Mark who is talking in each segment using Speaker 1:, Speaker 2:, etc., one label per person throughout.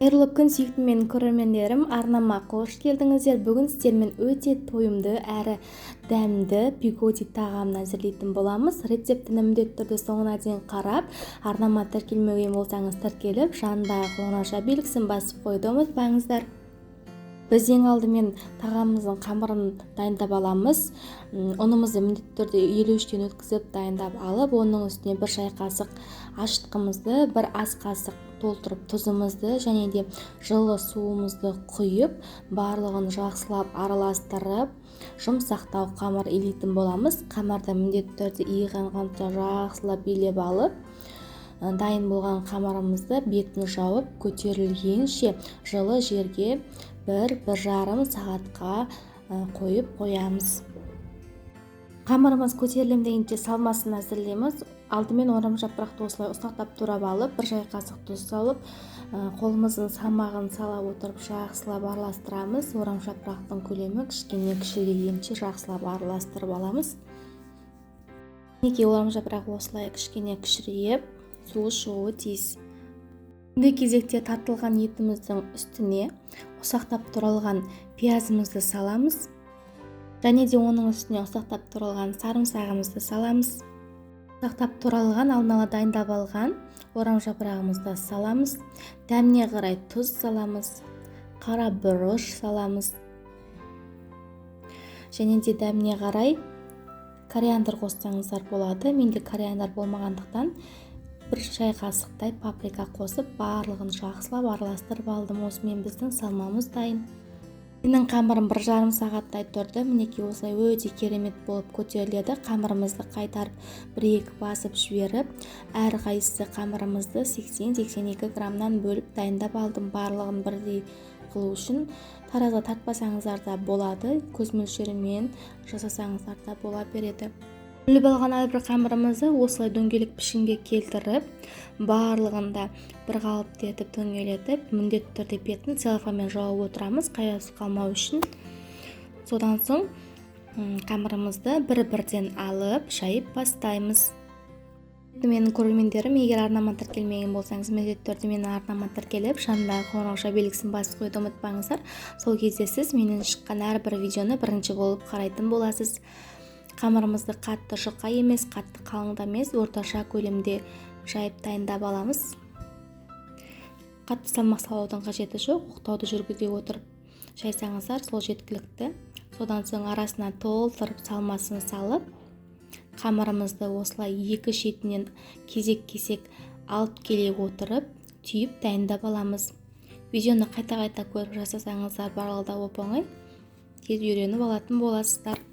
Speaker 1: Қайырлы күн сүйікті менің көрермендерім, арнама қош келдіңіздер. Бүгін сіздермен өте тойымды әрі дәмді пигоди тағамын әзірлейтін боламыз. Рецептіні міндетті түрде соңына дейін қарап, арнама тіркелмеген болсаңыз тіркеліп, жанындағы қоңырау белгісін басып қойды ұмытпаңыздар. Біз ең алдымен тағамымыздың қамырын дайындап аламыз. Ұнымызды міндетті түрде елеуіштен өткізіп дайындап алып, оның үстіне бір шай қасық ашытқымызды, бір ас қасық толтырып тұзымызды және де жылы суымызды құйып, барлығын жақсылап араластырып, жұмсақтау қамыр илейтін боламыз. Қамырды міндетті түрде иіғанғанша жақсылап билеп алып, дайын болған қамырымызды бетін жауып көтерілгенше жылы жерге 1-1,5 сағатқа қойып қоямыз. Қамырымыз көтерілем дегенше салмасын әзірлейміз. Алдымен орам жапырақты осылай ұсақтап турап алып, бір шай қасық тұз салып, қолымыздың салмағын сала отырып жақсылап араластырамыз. Орам жапырақтың көлемі кішкене кішірейгенше жақсылап араластырып аламыз. Неге орам жапырағы осылай кішкене кішірейіп, суы шығуы тиіс. Бұл кезекте тартылған етіміздің үстіне ұсақтап туралған пиязымызды саламыз. Және де оның үстіне ұсақтап туралған сарымсағымызды саламыз. Ұсақтап туралған алдын ала дайындап алған орам жапырағымызды саламыз. Дәміне қарай тұз саламыз. Қара бұрыш саламыз. Және де дәміне қарай кориандр қоссаңыздар болады. Менде кориандр болмағандықтан бір шай қасықтай паприка қосып, барлығын жақсылап араластырып алдым. Осымен біздің салмамыз дайын. Менің қамырым 1,5 сағаттай тұрды. Мінекей осылай өте керемет болып көтеріледі. Қамырымызды қайтарып 1-2 басып жіберіп, әрқайсысы қамырымызды 80-82 граммнан бөліп дайындап алдым. Барлығын бірдей қылу үшін таразға тартпасаңыздар да болады, көз мөлшерімен жасасаңыздар да бола береді. Бөліп алған әрбір қамырымызды осылай дөңгелек пішінге келтіріп, барлығында бір қалыпты етіп дөңгелетіп, міндетті түрде бетін целлофанмен жауып отырамыз, қаяусыз қалмау үшін. Содан соң қамырымызды бір-бірден алып, шайып бастаймыз. Менің көрермендерім, егер арнама тіркелмеген болсаңыз, міндетті түрде менің арнама тіркеліп, жанындағы қоңырау белгісін басып қойды ұмытпаңыздар. Сол кезде сіз менен шыққан әрбір видеоны бірінші болып қарайтын боласыз. Қамырымызды қатты жұқа емес, қатты қалың да емес, орташа көлемде жайып дайындап аламыз. Қатты салмақ салудың қажеті жоқ, оқтауды жүргізе отырып шайсаңыздар сол жеткілікті. Содан соң арасына толтырып салмасын салып, қамырымызды осылай екі шетінен кезек-кезек алып келе отырып, түйіп дайындап аламыз. Видеоны қайта-қайта көріп жасасаңыздар барлығы да оп-оңай, тез үйреніп алатын боласыздар.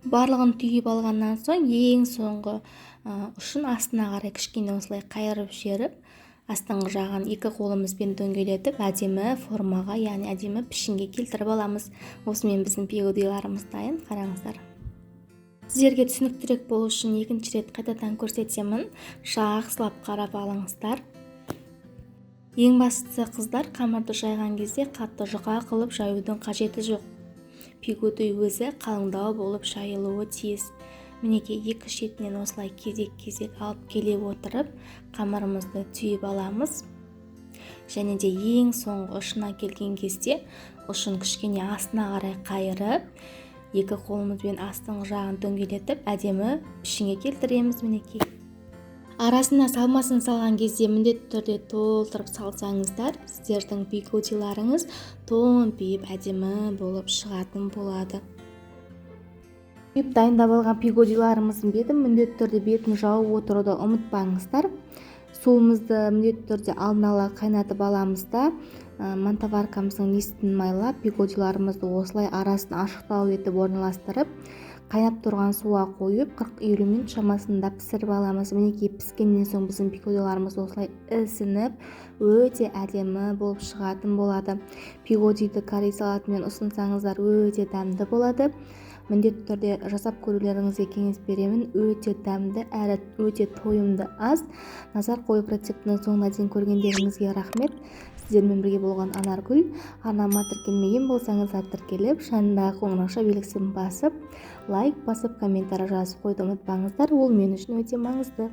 Speaker 1: Барлығын түйіп алғаннан соң, ең соңғы ұшын астына қарай кішкене осылай қайырып жіберіп, астыңғы жағын екі қолымызбен дөңгелетіп, әдемі формаға, яғни әдемі пішінге келтіріп аламыз. Осымен біздің пигодиларымыз дайын, қараңыздар. Сіздерге түсініктірек болу үшін екінші рет қайтадан көрсетемін. Жақсылап қарап алыңыздар. Ең бастысы қыздар, қамырды жайған кезде қатты жұқа қылып жаюдың қажеті жоқ. Пигоди өзі қалыңдау болып жайылуы тиіс. Мінекей екі шетінен осылай кезек-кезек алып келе отырып, қамырымызды түйіп аламыз. Және де ең соңғы ұшына келген кезде ұшын кішкене астына қарай қайырып, екі қолымызбен астыңғы жағын дөңгелетіп, әдемі пішінге келтіреміз. Мінекей арасына салмасын салған кезде міндетті түрде толтырып салсаңыздар, сіздердің пигодиларыңыз томпиып әдемі болып шығатын болады. Дайындап алған пигодиларымыздың бетін міндетті түрде бетін жауып отыруды ұмытпаңыздар. Суымызды міндетті түрде алдын ала қайнатып аламыз да, мантоваркамыздың нестін майлап, пигодиларымызды осылай арасын ашықтау етіп орналастырып, қайнап тұрған суға қойып 40-50 минут шамасында пісіріп аламыз. Мінекей піскеннен соң біздің пигодиларымыз осылай ісініп, өте әдемі болып шығатын болады. Пигодиді корей салатымен ұсынсаңыздар өте дәмді болады. Міндетті түрде жасап көрулеріңізге кеңес беремін. Өте дәмді әрі өте тойымды ас. Назар қойып рецептінің соңына дейін көргендеріңізге рахмет. Сіздермен бірге болған Анаргүл. Арнама тіркелмеген болсаңыздар тіркеліп, жанындағы қоңырау белгісін басып, лайк басып, комментарий жазып қойды ұмытпаңыздар. Ол мен үшін өте маңызды.